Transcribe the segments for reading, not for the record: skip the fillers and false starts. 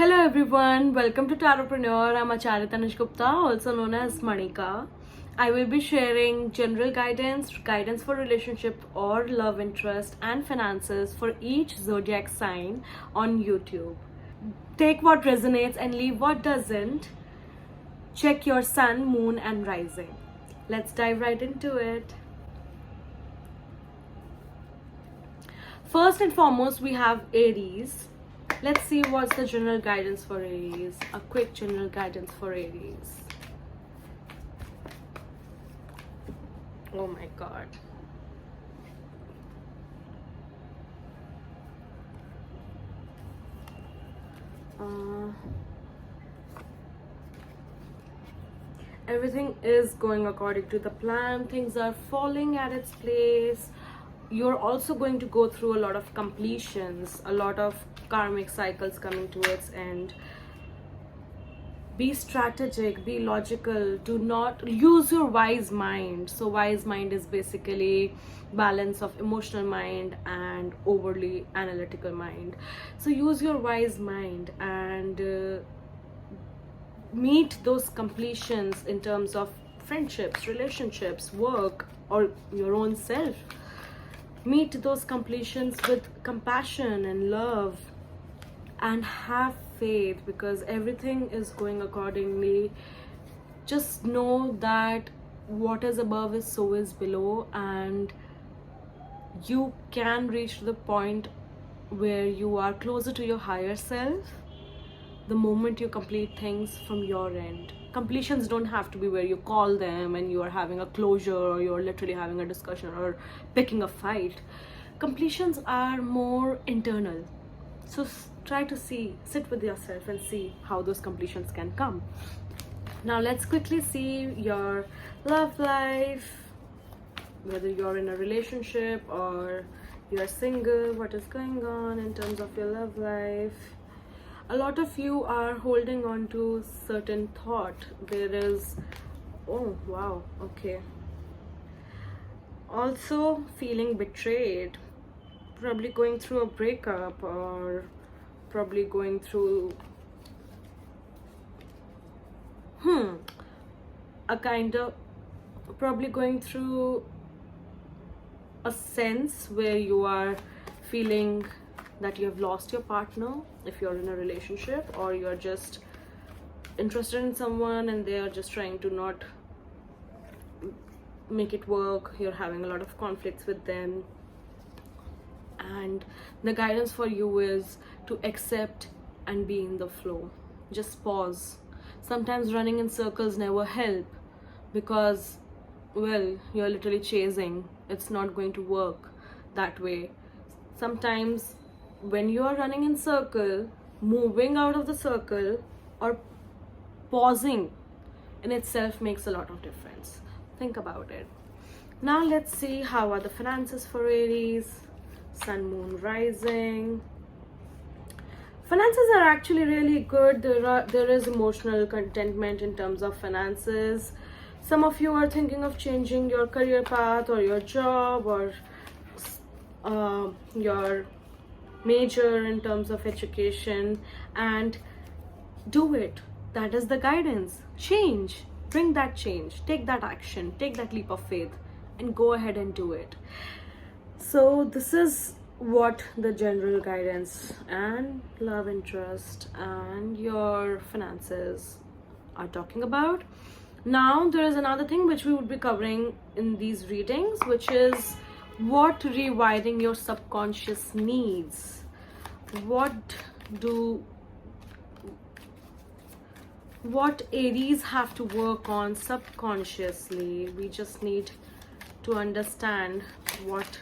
Hello everyone, welcome to Tarotpreneur. I'm Acharya Tanush Gupta, also known as Manika. I will be sharing general guidance for relationship or love interest and finances for each zodiac sign on YouTube. Take what resonates and leave what doesn't. Check your sun, moon and rising. Let's dive right into it. First and foremost, we have Aries. Let's see what's the general guidance for Aries. A quick general guidance for Aries. Oh my god. Everything is going according to the plan. Things are falling at its place. You're also going to go through a lot of completions, a lot of karmic cycles coming to its end. Be strategic, be logical, do not use your wise mind. So wise mind is basically balance of emotional mind and overly analytical mind. So use your wise mind and meet those completions in terms of friendships, relationships, work, or your own self. Meet those completions with compassion and love and have faith, because everything is going accordingly. Just know that what is above is so is below, and you can reach the point where you are closer to your higher self the moment you complete things from your end. Completions don't have to be where you call them and you are having a closure, or you're literally having a discussion or picking a fight. Completions are more internal. So try to sit with yourself and see how those completions can come. Now let's quickly see your love life, whether you're in a relationship or you're single. What is going on in terms of your love life? A lot of you are holding on to certain thought. There is, oh wow, okay, also feeling betrayed, probably going through a breakup, or probably going through a kind of, probably going through a sense where you are feeling that you have lost your partner if you're in a relationship, or you're just interested in someone and they are just trying to not make it work. You're having a lot of conflicts with them, and the guidance for you is to accept and be in the flow. Just pause. Sometimes running in circles never help, because, well, you're literally chasing. It's not going to work that way. Sometimes when you are running in circle, moving out of the circle or pausing in itself makes a lot of difference. Think about it. Now let's see how are the finances for Aries, sun, moon, rising. Finances are actually really good. There is emotional contentment in terms of finances. Some of you are thinking of changing your career path or your job, or your major in terms of education, and do it. That is the guidance. Change. Bring that change. Take that action. Take that leap of faith and go ahead and do it. So this is what the general guidance and love interest and your finances are talking about. Now there is another thing which we would be covering in these readings, which is what rewiring your subconscious needs. What Aries have to work on subconsciously. We just need to understand what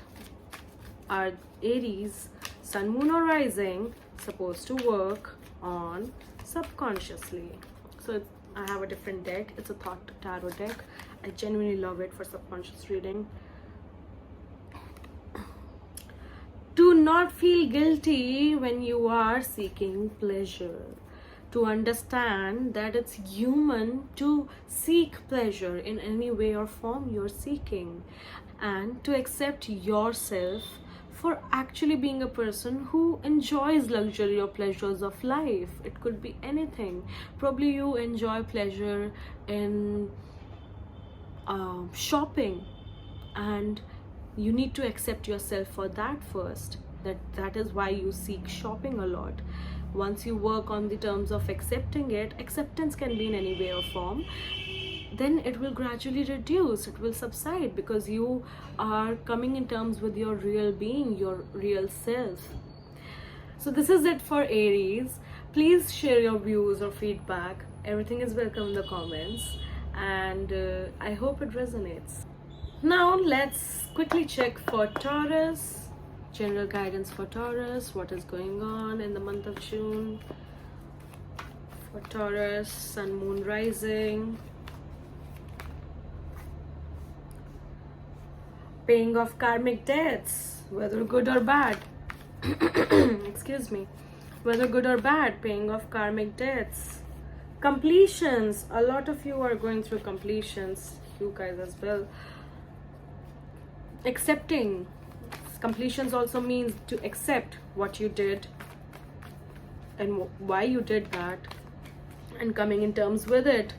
are Aries, sun, moon or rising supposed to work on subconsciously. So I have a different deck. It's a thought tarot deck. I genuinely love it for subconscious reading. Do not feel guilty when you are seeking pleasure. To understand that it's human to seek pleasure in any way or form you're seeking, and to accept yourself for actually being a person who enjoys luxury or pleasures of life. It could be anything. Probably you enjoy pleasure in shopping, and you need to accept yourself for that first. That is why you seek shopping a lot. Once you work on the terms of accepting it, acceptance can be in any way or form, then it will gradually reduce, it will subside, because you are coming in terms with your real being, your real self. So this is it for Aries. Please share your views or feedback. Everything is welcome in the comments, and I hope it resonates. Now let's quickly check for Taurus. General guidance for Taurus. What is going on in the month of June for Taurus? Sun, Moon, Rising. Paying off karmic debts, whether good or bad. Excuse me. Whether good or bad, paying off karmic debts. Completions. A lot of you are going through completions. You guys as well. Accepting. Completions also means to accept what you did and why you did that, and coming in terms with it.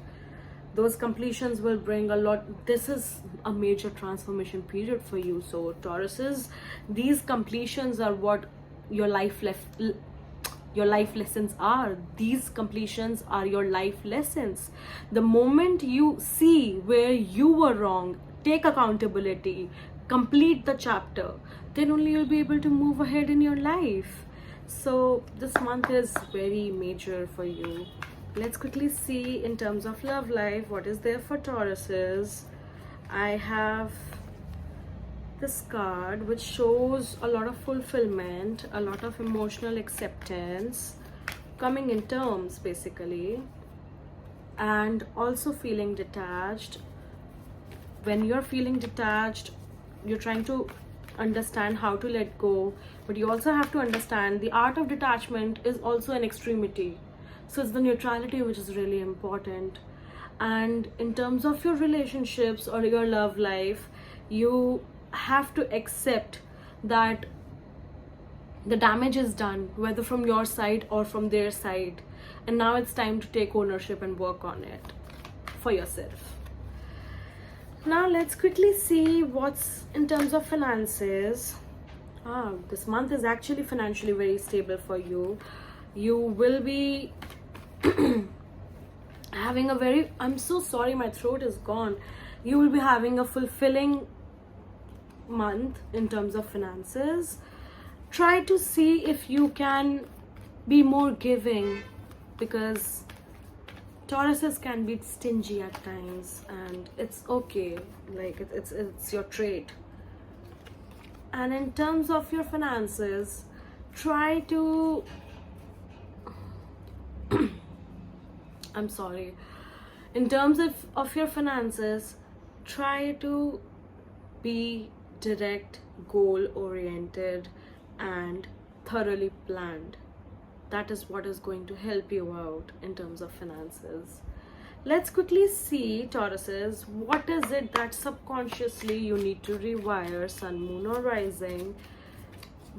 Those completions will bring a lot. This is a major transformation period for you. So Tauruses, these completions are what your life lessons are. These completions are your life lessons. The moment you see where you were wrong, take accountability, complete the chapter, then only you'll be able to move ahead in your life. So this month is very major for you. Let's quickly see in terms of love life what is there for Tauruses. I have this card which shows a lot of fulfillment, a lot of emotional acceptance, coming in terms basically, and also feeling detached. When you're feeling detached, you're trying to understand how to let go, but you also have to understand the art of detachment is also an extremity. So it's the neutrality which is really important. And in terms of your relationships or your love life, you have to accept that the damage is done, whether from your side or from their side, and now it's time to take ownership and work on it for yourself. Now let's quickly see what's in terms of finances. This month is actually financially very stable for you. You will be having a very, I'm so sorry, my throat is gone. You will be having a fulfilling month in terms of finances. Try to see if you can be more giving, because Tauruses can be stingy at times, and it's okay. Like it's your trait. And in terms of your finances, try to I'm sorry. In terms of your finances, try to be direct, goal oriented, and thoroughly planned. That is what is going to help you out in terms of finances. Let's quickly see, Tauruses, what is it that subconsciously you need to rewire, Sun, Moon, or Rising?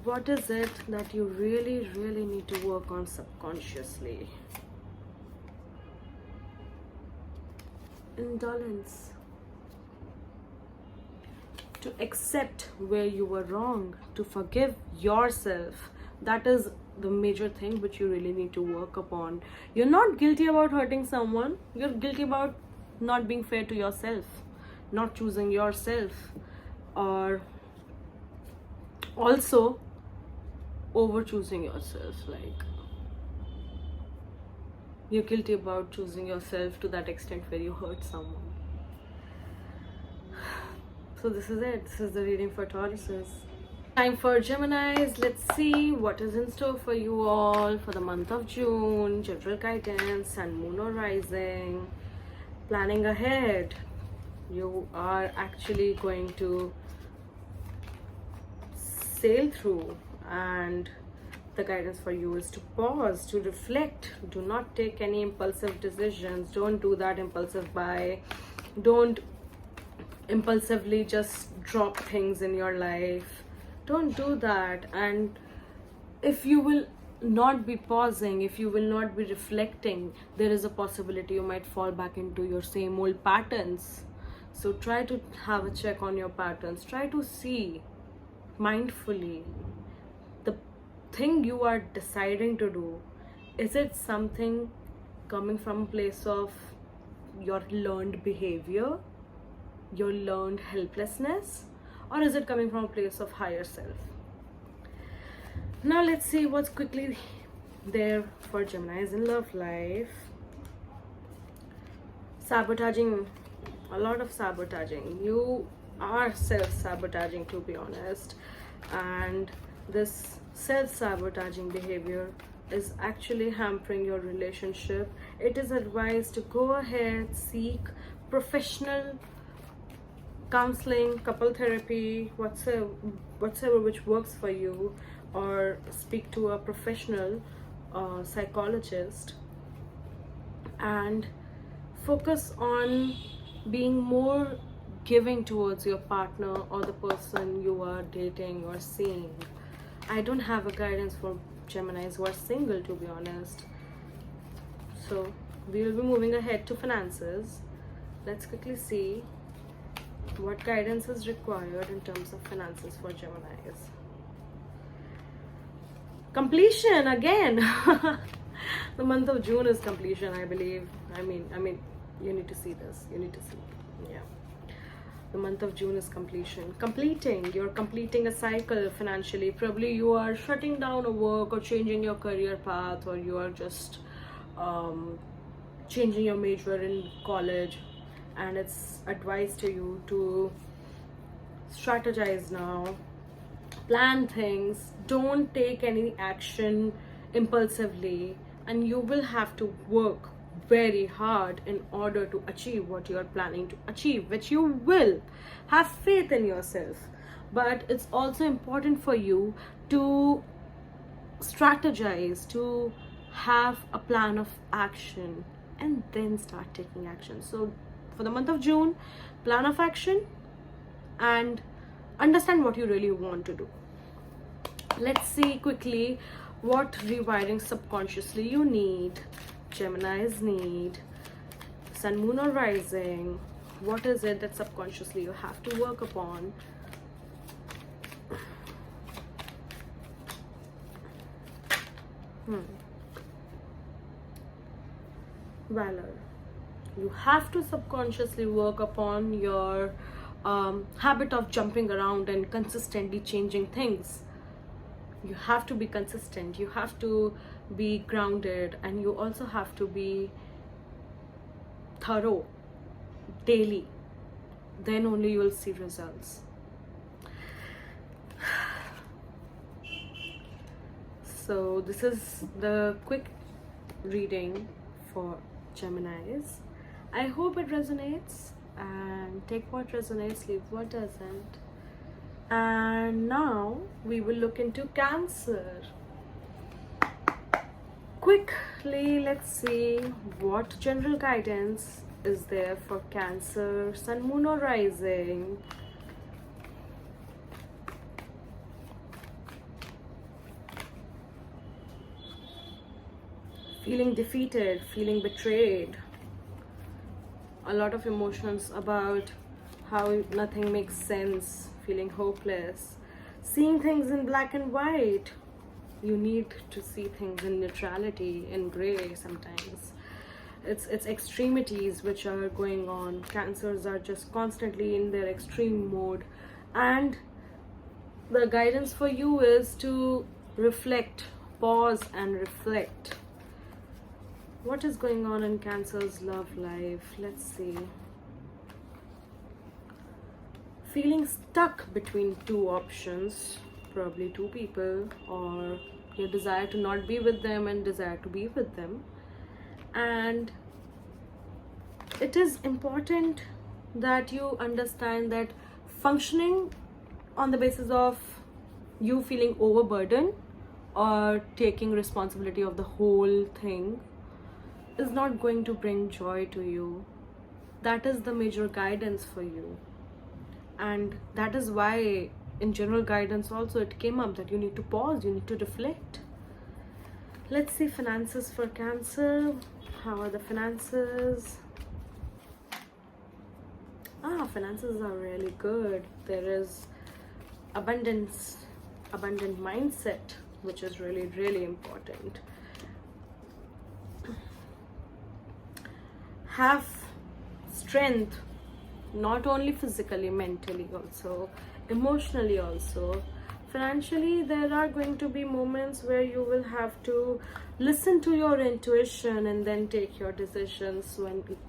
What is it that you really, really need to work on subconsciously? Indolence. To accept where you were wrong, to forgive yourself. That is the major thing which you really need to work upon. You're not guilty about hurting someone. You're guilty about not being fair to yourself, not choosing yourself, or also over choosing yourself. Like, you're guilty about choosing yourself to that extent where you hurt someone. So this is it. This is the reading for Tauruses. Time for Geminis. Let's see what is in store for you all for the month of June. General guidance, Sun, Moon, or Rising. Planning ahead. You are actually going to sail through, and the guidance for you is to pause, to reflect. Do not take any impulsive decisions. Don't do that impulsive buy. Don't impulsively just drop things in your life. Don't do that. And if you will not be pausing, if you will not be reflecting, there is a possibility you might fall back into your same old patterns. So try to have a check on your patterns. Try to see mindfully the thing you are deciding to do. Is it something coming from a place of your learned behavior, your learned helplessness, or is it coming from a place of higher self? Now let's see what's quickly there for Geminis in love life. Sabotaging, a lot of sabotaging. You are self-sabotaging, to be honest, and this self-sabotaging behavior is actually hampering your relationship. It is advised to go ahead, seek professional counseling, couple therapy, whatsoever which works for you, or speak to a professional psychologist, and focus on being more giving towards your partner or the person you are dating or seeing. I don't have a guidance for Geminis who are single, to be honest. So we will be moving ahead to finances. Let's quickly see what guidance is required in terms of finances for Geminis. Completion again. The month of June is completion, I believe. I mean, you need to see this. You need to see. Yeah. The month of June is completion. You're completing a cycle financially. Probably you are shutting down a work or changing your career path, or you are just changing your major in college, and it's advised to you to strategize now, plan things, don't take any action impulsively, and you will have to work very hard in order to achieve what you are planning to achieve, which you will. Have faith in yourself. But it's also important for you to strategize, to have a plan of action, and then start taking action. So for the month of June, plan of action and understand what you really want to do. Let's see quickly what rewiring subconsciously you need. Geminis need sun, moon, or rising. What is it that subconsciously you have to work upon? Valor. You have to subconsciously work upon your habit of jumping around and consistently changing things. You have to be consistent, you have to be grounded, and you also have to be thorough daily. Then only you will see results. So this is the quick reading for Geminis. I hope it resonates, and take what resonates, leave what doesn't. And now we will look into Cancer. Quickly, let's see what general guidance is there for Cancer, sun, moon, or rising. Feeling defeated, feeling betrayed. A lot of emotions about how nothing makes sense, feeling hopeless, seeing things in black and white. You need to see things in neutrality, in gray sometimes. It's extremities which are going on. Cancers are just constantly in their extreme mode, and the guidance for you is to reflect, pause and reflect. What is going on in Cancer's love life? Let's see. Feeling stuck between two options, probably two people, or your desire to not be with them and desire to be with them. And it is important that you understand that functioning on the basis of you feeling overburdened or taking responsibility of the whole thing is not going to bring joy to you. That is the major guidance for you, and that is why in general guidance also it came up that you need to pause, you need to reflect. Let's see finances for Cancer. How are the finances? Finances are really good. There is abundance, abundant mindset, which is really, really important. Have strength, not only physically, mentally also, emotionally also. Financially, there are going to be moments where you will have to listen to your intuition and then take your decisions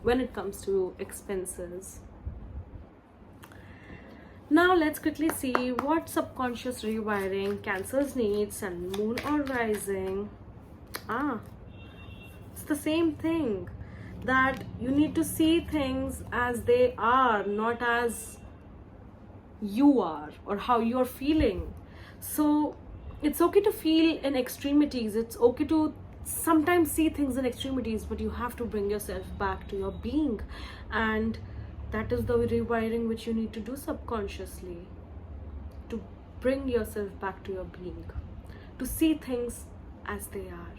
when it comes to expenses. Now let's quickly see what subconscious rewiring Cancer's needs and moon or rising. It's the same thing, that you need to see things as they are, not as you are or how you're feeling. So it's okay to feel in extremities, it's okay to sometimes see things in extremities, but you have to bring yourself back to your being, and that is the rewiring which you need to do subconsciously, to bring yourself back to your being, to see things as they are.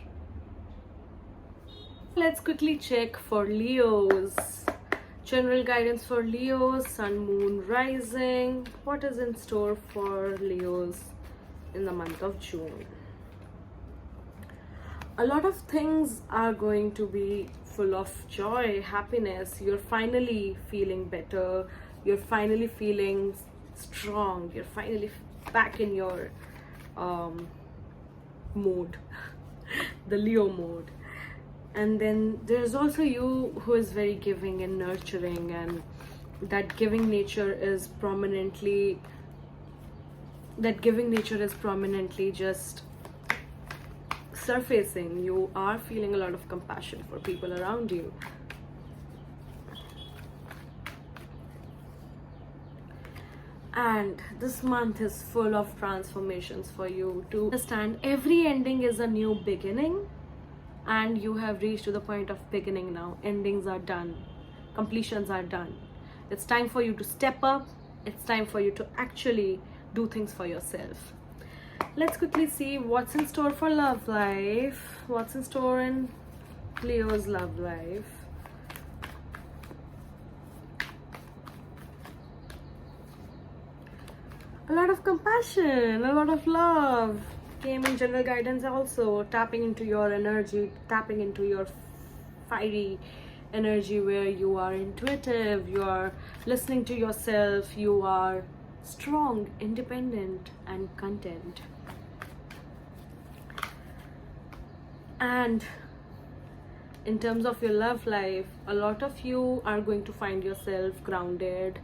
Let's quickly check for Leos. General guidance for Leos, Sun, Moon, Rising. What is in store for Leos in the month of June? A lot of things are going to be full of joy, happiness. You're finally feeling better. You're finally feeling strong. You're finally back in your mode, the Leo mode. And then there's also you who is very giving and nurturing, and that giving nature is prominently just surfacing. You are feeling a lot of compassion for people around you. And this month is full of transformations for you to understand. Every ending is a new beginning, and you have reached to the point of beginning now. Endings are done, completions are done. It's time for you to step up. It's time for you to actually do things for yourself. Let's quickly see what's in store for love life. What's in store in Leo's love life? A lot of compassion, a lot of love came in general guidance also. Tapping into your energy, tapping into your fiery energy, where you are intuitive, you are listening to yourself, you are strong, independent, and content. And in terms of your love life, a lot of you are going to find yourself grounded.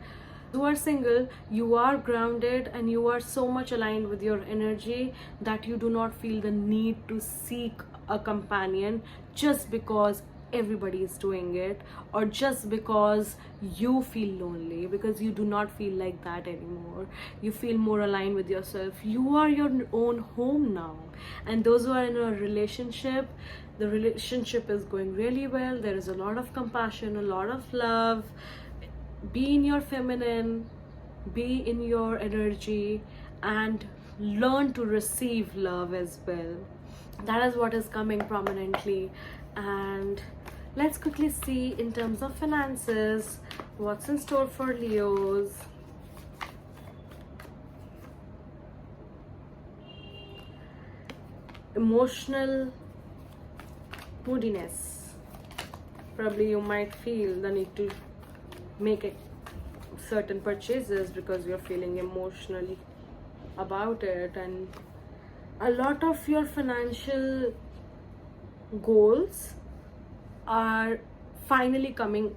You are single, you are grounded, and you are so much aligned with your energy that you do not feel the need to seek a companion just because everybody is doing it, or just because you feel lonely, because you do not feel like that anymore. You feel more aligned with yourself. You are your own home now. And those who are in a relationship, the relationship is going really well. There is a lot of compassion, a lot of love. Be in your feminine, be in your energy, and learn to receive love as well. That is what is coming prominently. And let's quickly see in terms of finances what's in store for Leos. Emotional moodiness. Probably you might feel the need to make certain purchases because you're feeling emotionally about it, and a lot of your financial goals are finally coming.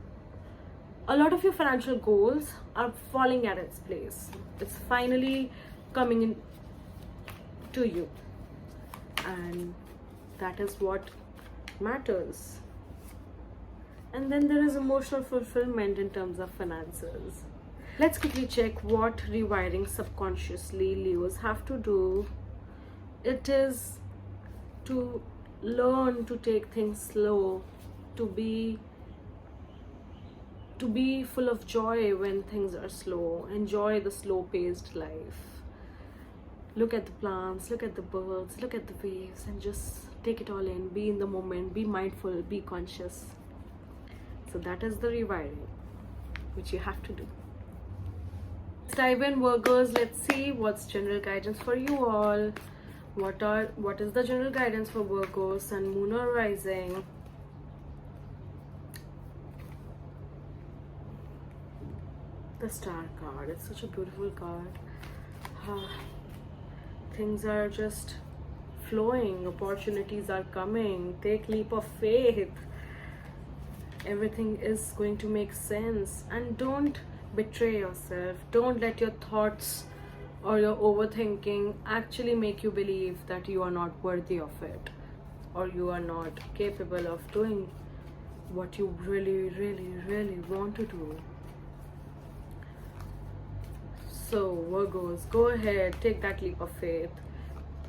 A lot of your financial goals are falling at its place. It's finally coming in to you, and that is what matters. And then there is emotional fulfillment in terms of finances. Let's quickly check what rewiring subconsciously Leos have to do. It is to learn to take things slow, to be full of joy when things are slow. Enjoy the slow paced life. Look at the plants, look at the birds, look at the waves, and just take it all in. Be in the moment, be mindful, be conscious. So that is the rewiring which you have to do. Let's dive in, Virgos. Let's see what's general guidance for you all. What is the general guidance for Virgos, Sun, Moon, or Rising? The Star card. It's such a beautiful card. Things are just flowing. Opportunities are coming. Take leap of faith. Everything is going to make sense. And don't betray yourself. Don't let your thoughts or your overthinking actually make you believe that you are not worthy of it, or you are not capable of doing what you really, really, really want to do. So Virgos, go ahead, take that leap of faith.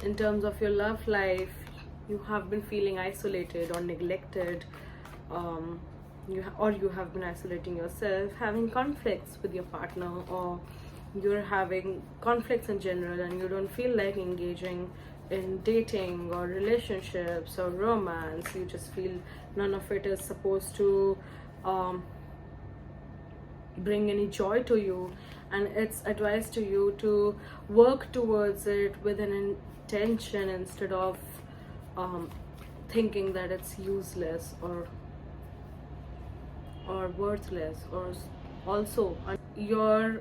In terms of your love life, you have been feeling isolated or neglected, you have been isolating yourself, having conflicts with your partner, or you're having conflicts in general and you don't feel like engaging in dating or relationships or romance. You just feel none of it is supposed to bring any joy to you, and it's advised to you to work towards it with an intention instead of thinking that it's useless or worthless, or also your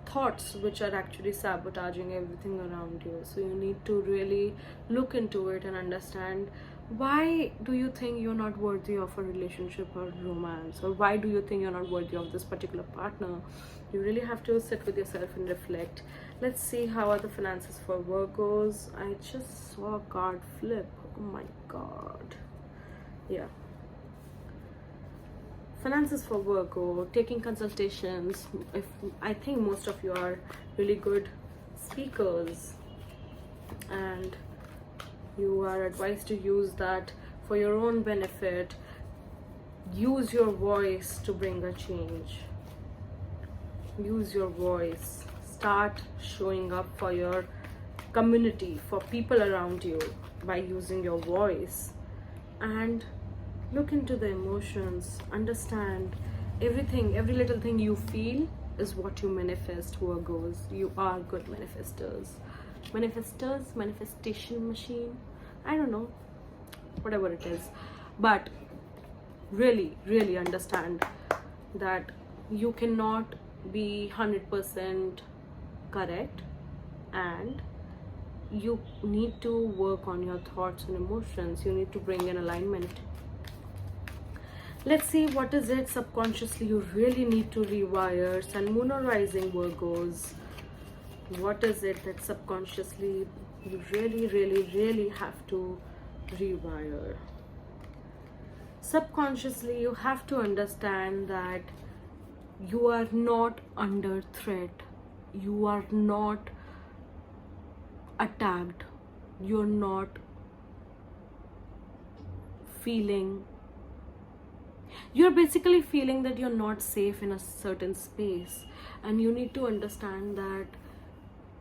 thoughts which are actually sabotaging everything around you. So you need to really look into it and understand, why do you think you're not worthy of a relationship or romance, or why do you think you're not worthy of this particular partner? You really have to sit with yourself and reflect. Let's see how are the finances for Virgos. I just saw a card flip. Oh my god. Yeah, finances for Virgo, taking consultations. If I think most of you are really good speakers and you are advised to use that for your own benefit. Use your voice to bring a change. Use your voice. Start showing up for your community, for people around you, by using your voice. And look into the emotions. Understand everything, every little thing you feel is what you manifest, Virgos. You are good manifestors. Manifestation machine, I don't know, whatever it is. But really, really understand that you cannot be 100% correct, and you need to work on your thoughts and emotions. You need to bring in alignment. Let's see what is it subconsciously you really need to rewire, Sun, Moon, or Rising, Virgos. What is it that subconsciously you really, really, really have to rewire? Subconsciously, you have to understand that you are not under threat. You are not attacked. You're not feeling, you're basically feeling that you're not safe in a certain space, and you need to understand that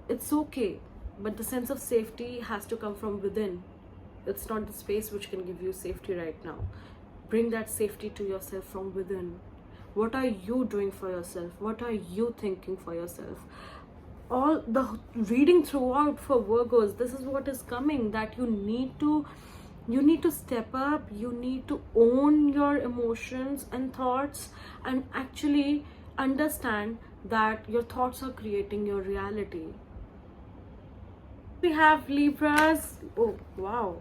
it's okay, but the sense of safety has to come from within. It's not the space which can give you safety right now. Bring that safety to yourself from within. What are you doing for yourself? What are you thinking for yourself? All the reading throughout for Virgos, this is what is coming, that you need to step up. You need to own your emotions and thoughts, and actually understand that your thoughts are creating your reality. We have Libras. Oh wow,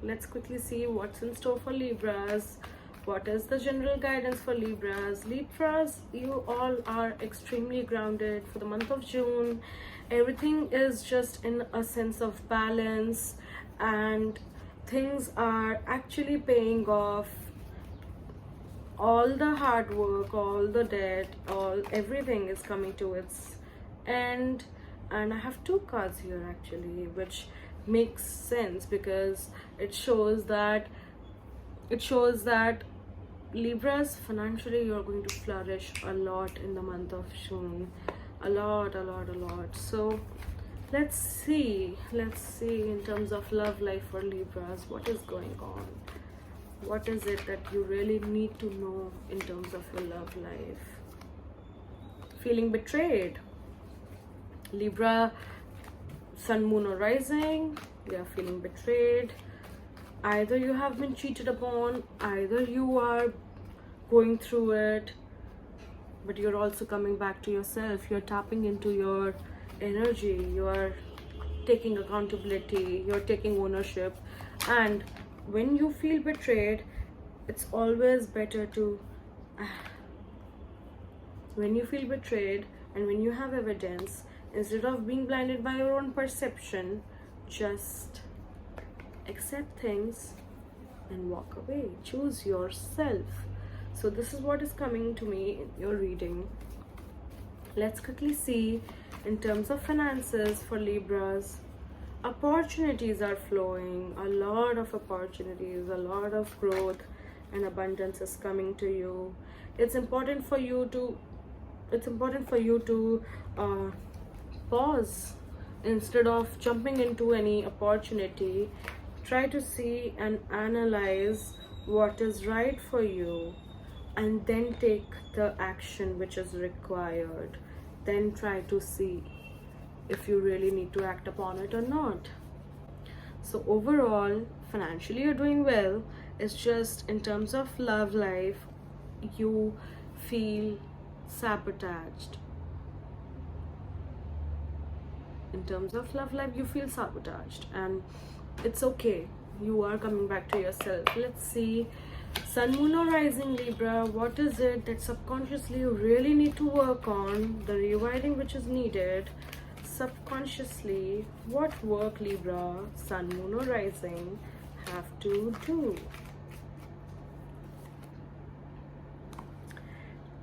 let's quickly see what's in store for Libras. What is the general guidance for Libras? Libras, you all are extremely grounded for the month of June. Everything is just in a sense of balance, and things are actually paying off. All the hard work, all the debt, everything is coming to its end. And I have two cards here actually, which makes sense because it shows that Libras, financially you're going to flourish a lot in the month of June. A lot. So Let's see in terms of love life for Libras, what is going on. What is it that you really need to know in terms of your love life? Feeling betrayed. Libra, sun, moon or rising, you are feeling betrayed. Either you have been cheated upon, either you are going through it, but you're also coming back to yourself. You're tapping into your energy, you're taking accountability, you're taking ownership. And when you feel betrayed, it's always better to when you feel betrayed and when you have evidence, instead of being blinded by your own perception, just accept things and walk away. Choose yourself. So this is what is coming to me in your reading. Let's quickly see in terms of finances for Libras. Opportunities are flowing, a lot of opportunities, a lot of growth and abundance is coming to you. It's important for you to pause. Instead of jumping into any opportunity, try to see and analyze what is right for you, and then take the action which is required. Then try to see if you really need to act upon it or not. So overall, financially you're doing well. It's just in terms of love life, you feel sabotaged. In terms of love life, you feel sabotaged, and it's okay. You are coming back to yourself. Let's see, sun, moon or rising Libra, what is it that subconsciously you really need to work on? The rewiring which is needed subconsciously. What work Libra, sun, moon or rising have to do?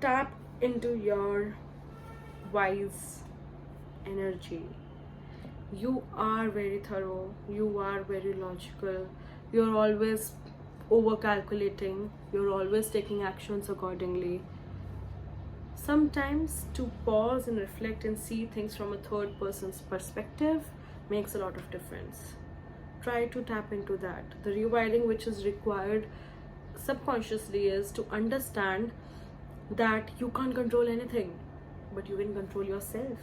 Tap into your wise energy. You are very thorough, you are very logical, you're always over calculating, you're always taking actions accordingly. Sometimes to pause and reflect and see things from a third person's perspective makes a lot of difference. Try to tap into that. The rewiring which is required subconsciously is to understand that you can't control anything, but you can control yourself.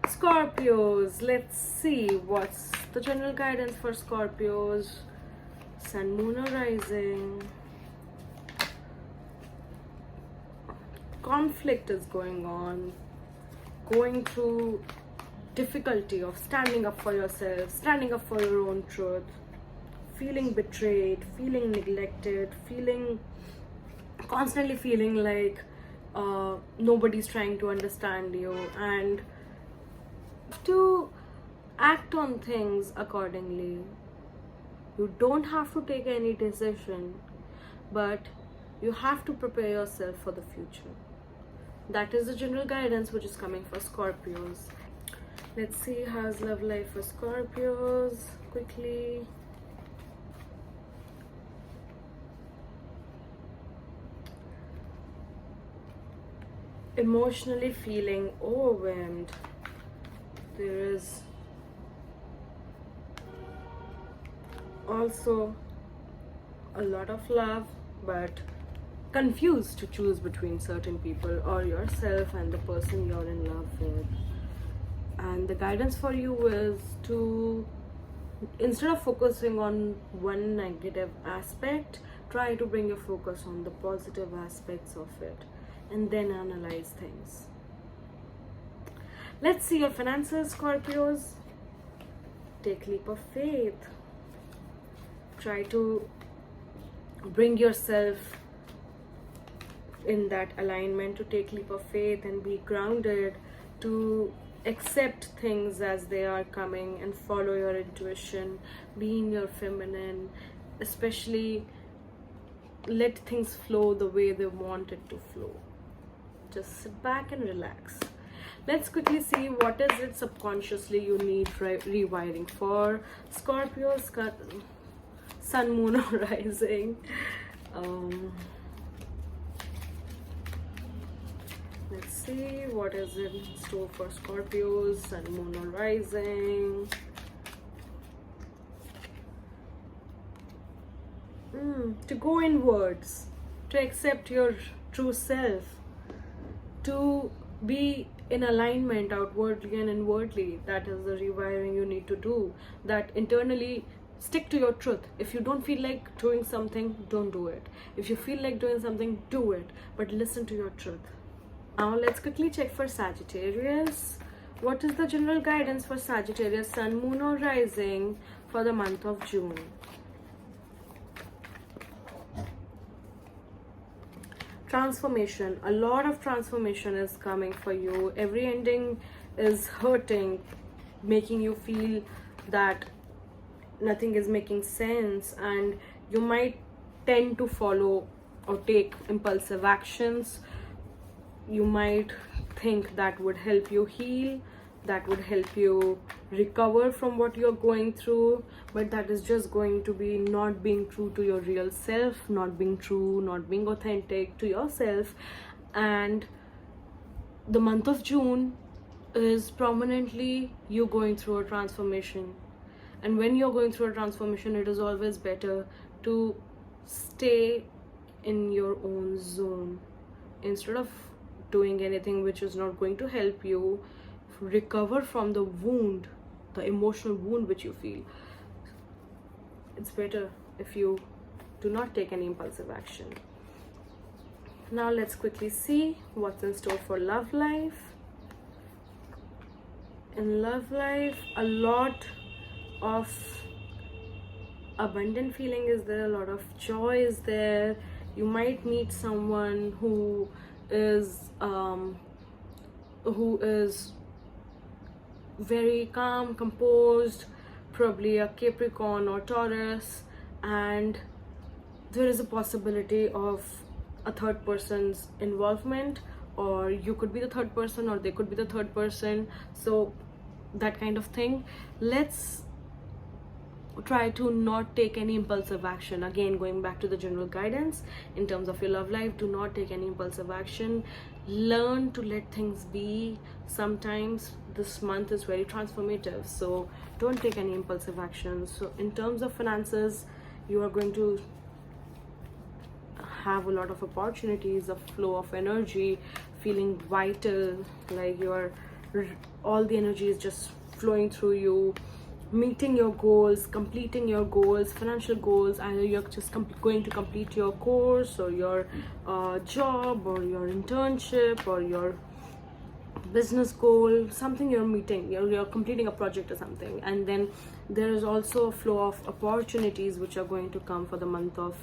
Scorpios, let's see what's the general guidance for Scorpios, sun, moon or rising. Conflict is going on, going through difficulty of standing up for yourself, standing up for your own truth, feeling betrayed, feeling neglected, constantly feeling like nobody's trying to understand you, and to act on things accordingly. You don't have to take any decision, but you have to prepare yourself for the future. That is the general guidance which is coming for Scorpios. Let's see how's love life for Scorpios quickly. Emotionally feeling overwhelmed. There is also a lot of love, but confused to choose between certain people or yourself and the person you're in love with. And the guidance for you is to, instead of focusing on one negative aspect, try to bring your focus on the positive aspects of it and then analyze things. Let's see your finances, Scorpios. Take leap of faith. Try to bring yourself in that alignment, to take leap of faith and be grounded, to accept things as they are coming and follow your intuition, be in your feminine, especially let things flow the way they want it to flow. Just sit back and relax. Let's quickly see what is it subconsciously you need rewiring for Scorpios, sun, moon or rising. Let's see what is in store for Scorpios, Sun, Moon or Rising. To go inwards, to accept your true self, to be in alignment outwardly and inwardly. That is the rewiring you need to do. That internally, stick to your truth. If you don't feel like doing something, don't do it. If you feel like doing something, do it. But listen to your truth. Now let's quickly check for Sagittarius. What is the general guidance for Sagittarius, Sun, Moon or Rising for the month of June? Transformation. A lot of transformation is coming for you. Every ending is hurting, making you feel that nothing is making sense, and you might tend to follow or take impulsive actions. You might think that would help you heal, that would help you recover from what you're going through, but that is just going to be not being true to your real self, not being true, not being authentic to yourself. And the month of June is prominently you going through a transformation. And when you're going through a transformation, it is always better to stay in your own zone instead of doing anything which is not going to help you recover from the wound, the emotional wound which you feel. It's better if you do not take any impulsive action. Now let's quickly see what's in store for love life. In love life, a lot of abundant feeling is there, a lot of joy is there. You might meet someone who is very calm, composed, probably a Capricorn or Taurus, and there is a possibility of a third person's involvement, or you could be the third person or they could be the third person. So that kind of thing. Let's try to not take any impulsive action. Again, going back to the general guidance in terms of your love life, do not take any impulsive action. Learn to let things be. Sometimes this month is very transformative, so don't take any impulsive actions. So in terms of finances, you are going to have a lot of opportunities, a flow of energy, feeling vital, like all the energy is just flowing through you, meeting your goals, completing your goals, financial goals. Either you're just going to complete your course or your job or your internship or your business goal, something you're meeting, you're completing a project or something. And then there is also a flow of opportunities which are going to come for the month of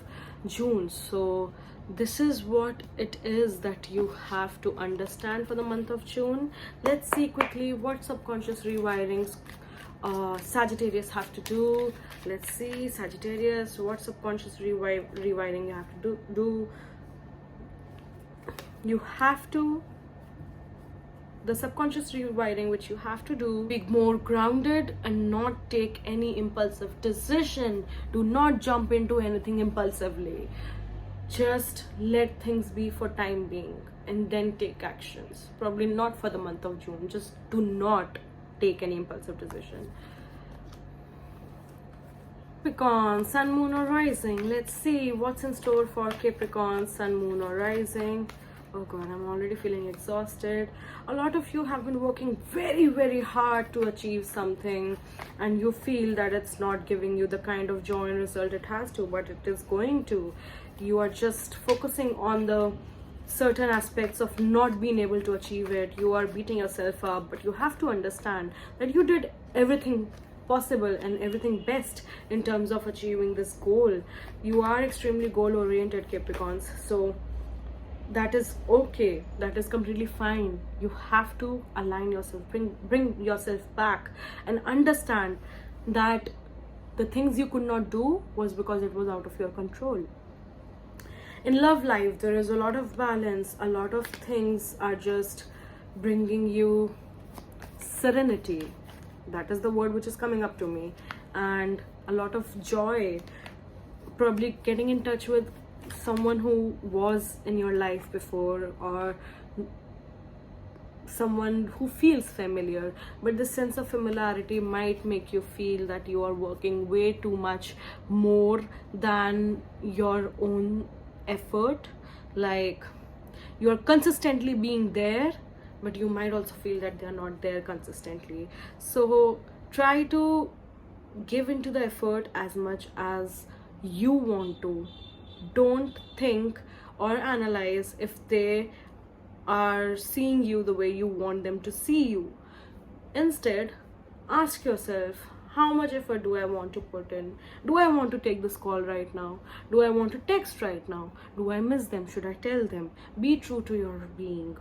June. So this is what it is that you have to understand for the month of June. Let's see quickly what subconscious rewirings Sagittarius have to do. Let's see, Sagittarius, what subconscious rewiring you have to do. You have to, the subconscious rewiring which you have to do, be more grounded and not take any impulsive decision. Do not jump into anything impulsively. Just let things be for time being and then take actions. Probably not for the month of June. Just do not take any impulsive decision. Capricorn, Sun, Moon or Rising. Let's see what's in store for Capricorn, Sun, Moon or Rising. Oh god, I'm already feeling exhausted. A lot of you have been working very hard to achieve something, and you feel that it's not giving you the kind of joy and result it has to, but it is going to. You are just focusing on the certain aspects of not being able to achieve it. You are beating yourself up, but you have to understand that you did everything possible and everything best in terms of achieving this goal. You are extremely goal oriented, Capricorns, so that is okay, that is completely fine. You have to align yourself, bring yourself back and understand that the things you could not do was because it was out of your control. In love life, there is a lot of balance. A lot of things are just bringing you serenity. That is the word which is coming up to me. And a lot of joy. Probably getting in touch with someone who was in your life before, or someone who feels familiar, but this sense of familiarity might make you feel that you are working way too much more than your own effort. Like, you are consistently being there, but you might also feel that they are not there consistently. So try to give into the effort as much as you want to. Don't think or analyze if they are seeing you the way you want them to see you. Instead, ask yourself, how much effort do I want to put in? Do I want to take this call right now? Do I want to text right now? Do I miss them? Should I tell them? Be true to your being.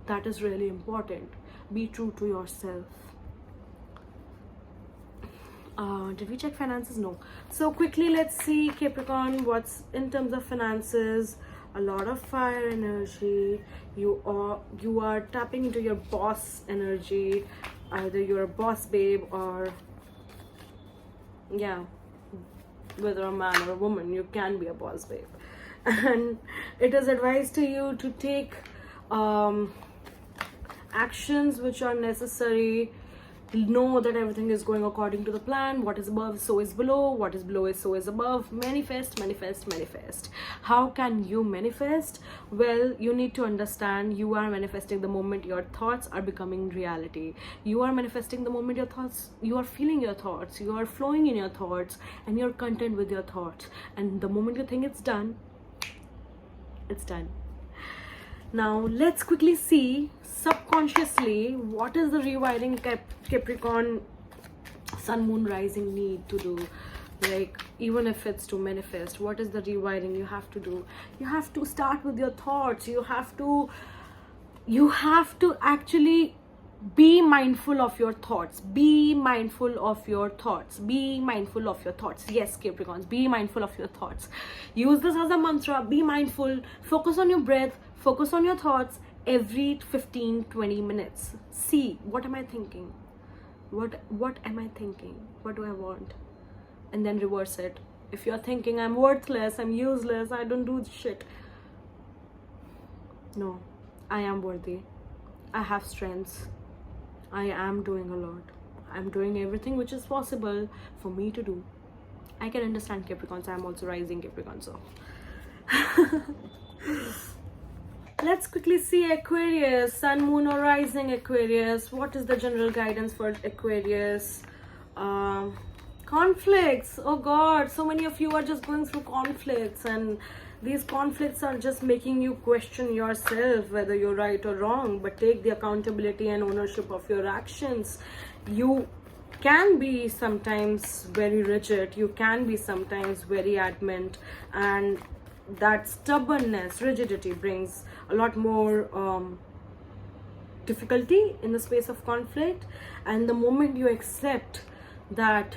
That is really important. Be true to yourself. Did we check finances? No. So quickly, let's see, Capricorn, what's in terms of finances. A lot of fire energy. You are tapping into your boss energy. Either you're a boss babe, or yeah, whether a man or a woman, you can be a boss babe. And it is advised to you to take actions which are necessary. Know that everything is going according to the plan. What is above, so is below. What is below is so is above. Manifest, manifest, manifest. How can you manifest? Well, you need to understand you are manifesting the moment your thoughts are becoming reality. You are manifesting the moment your thoughts, you are feeling your thoughts, you are flowing in your thoughts, and you're content with your thoughts. And the moment you think it's done, it's done. Now let's quickly see subconsciously what is the rewiring Capricorn Sun, Moon, Rising need to do. Like, even if it's to manifest, what is the rewiring you have to do? You have to start with your thoughts. You have to actually be mindful of your thoughts. Be mindful of your thoughts. Be mindful of your thoughts. Yes, Capricorns, be mindful of your thoughts. Use this as a mantra. Be mindful. Focus on your breath. Focus on your thoughts every 15-20 minutes. See, what am I thinking? What am I thinking? What do I want? And then reverse it. If you're thinking, I'm worthless, I'm useless, I don't do shit. No, I am worthy. I have strengths. I am doing a lot. I'm doing everything which is possible for me to do. I can understand Capricorns. I'm also rising Capricorn, so let's quickly see Aquarius, Sun, Moon, or Rising Aquarius. What is the general guidance for Aquarius? Conflicts. Oh God, so many of you are just going through conflicts, and these conflicts are just making you question yourself whether you're right or wrong. But take the accountability and ownership of your actions. You can be sometimes very rigid. You can be sometimes very adamant, and that stubbornness, rigidity brings a lot more difficulty in the space of conflict. And the moment you accept that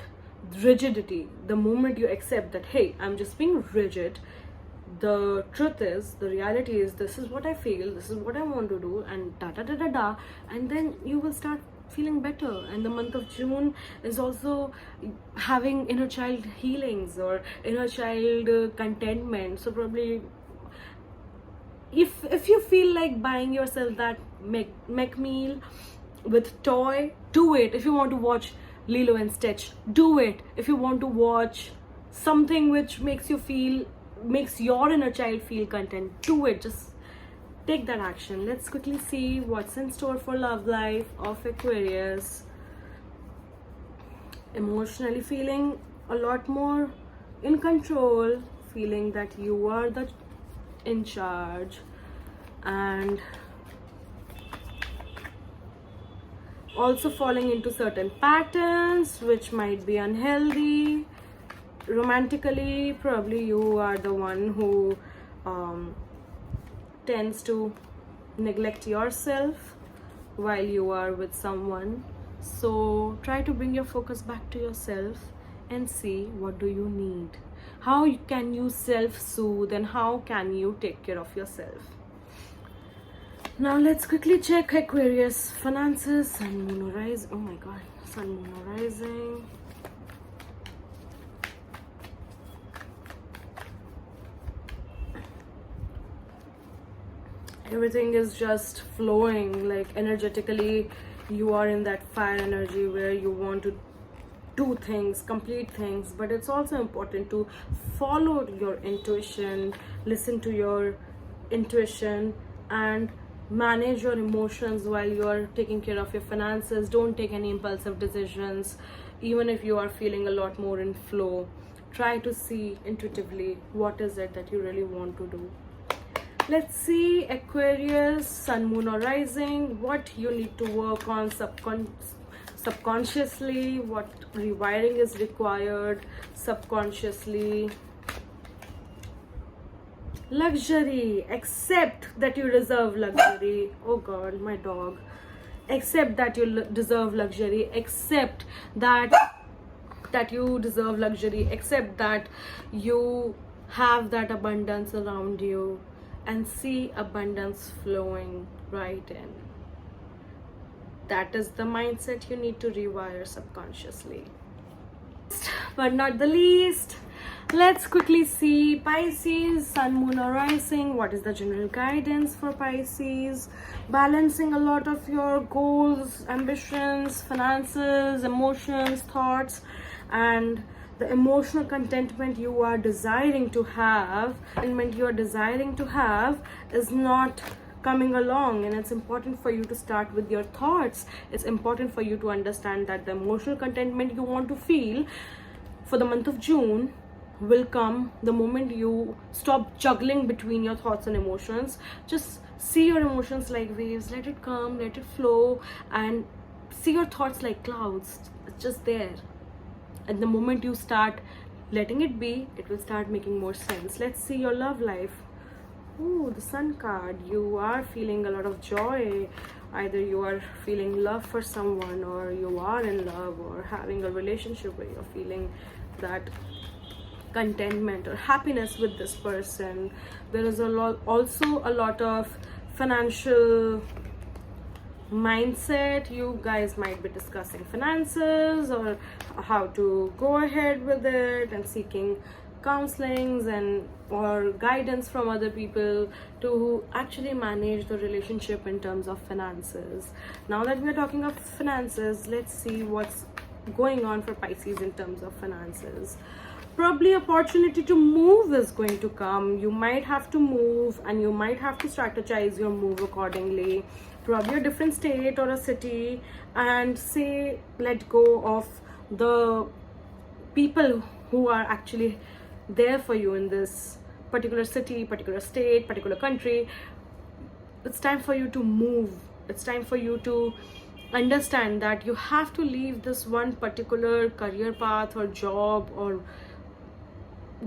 rigidity, the moment you accept that, hey, I'm just being rigid, the truth is, the reality is, this is what I feel, this is what I want to do, and da da da da da, and then you will start feeling better. And the month of June is also having inner child healings or inner child contentment. So probably if you feel like buying yourself that mech meal with toy, do it. If you want to watch Lilo and Stitch, do it. If you want to watch something which makes your inner child feel content, do it. Just take that action. Let's quickly see what's in store for love life of Aquarius. Emotionally feeling a lot more in control, feeling that you are the in charge, and also falling into certain patterns which might be unhealthy. Romantically, probably you are the one who tends to neglect yourself while you are with someone. So try to bring your focus back to yourself and see what do you need. How can you self-soothe, and how can you take care of yourself? Now let's quickly check Aquarius finances. Sun, Moon, or Rising. Oh my God, Sun, Moon, or Rising. Everything is just flowing, like energetically you are in that fire energy where you want to do things, complete things. But it's also important to follow your intuition, listen to your intuition, and manage your emotions while you are taking care of your finances. Don't take any impulsive decisions. Even if you are feeling a lot more in flow, try to see intuitively what is it that you really want to do. Let's see, Aquarius, sun, moon or rising, what you need to work on subconsciously, what rewiring is required subconsciously. Luxury, accept that you deserve luxury. Oh god, my dog. Accept that you deserve luxury. Accept that you deserve luxury. Accept that you have that abundance around you, and see abundance flowing right in. That is the mindset you need to rewire subconsciously. But not the least, let's quickly see Pisces, sun, moon or rising. What is the general guidance for Pisces? Balancing a lot of your goals, ambitions, finances, emotions, thoughts, and the emotional contentment you are desiring to have, is not coming along. And it's important for you to start with your thoughts. It's important for you to understand that the emotional contentment you want to feel for the month of June will come the moment you stop juggling between your thoughts and emotions. Just see your emotions like waves, let it come, let it flow, and see your thoughts like clouds. It's just there. And the moment you start letting it be, it will start making more sense. Let's see your love life. Ooh, the sun card. You are feeling a lot of joy. Either you are feeling love for someone, or you are in love, or having a relationship where you're feeling that contentment or happiness with this person. There is also a lot of financial mindset. You guys might be discussing finances or how to go ahead with it, and seeking counselings and or guidance from other people to actually manage the relationship in terms of finances. Now that we're talking of finances, let's see what's going on for Pisces in terms of finances. Probably opportunity to move is going to come. You might have to move, and you might have to strategize your move accordingly. Probably a different state or a city, and say let go of the people who are actually there for you in this particular city, particular state, particular country. It's time for you to move. It's time for you to understand that you have to leave this one particular career path or job or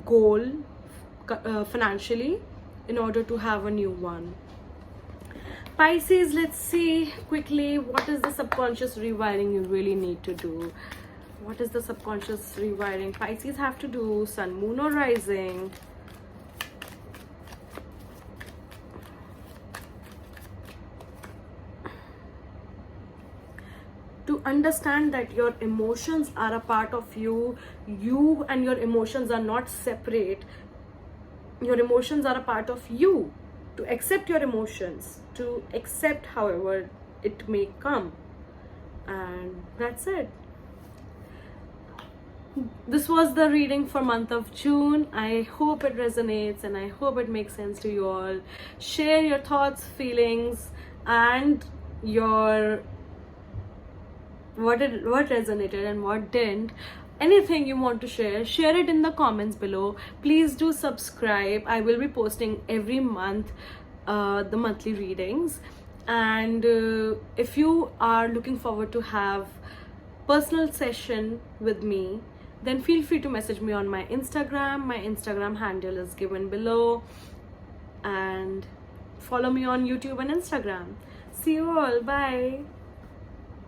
goal financially in order to have a new one. Pisces, let's see quickly, what is the subconscious rewiring you really need to do? What is the subconscious rewiring Pisces have to do? Sun, moon or rising? To understand that your emotions are a part of you. You and your emotions are not separate. Your emotions are a part of you. To accept your emotions, to accept however it may come, and that's it. This was the reading for month of June. I hope it resonates, and I hope it makes sense to you all. Share your thoughts, feelings, and your what resonated and what didn't. Anything you want to share it in the comments below. Please do subscribe. I will be posting every month the monthly readings, and if you are looking forward to have personal session with me, then feel free to message me on my Instagram. My Instagram handle is given below, and follow me on YouTube and Instagram. See you all. Bye.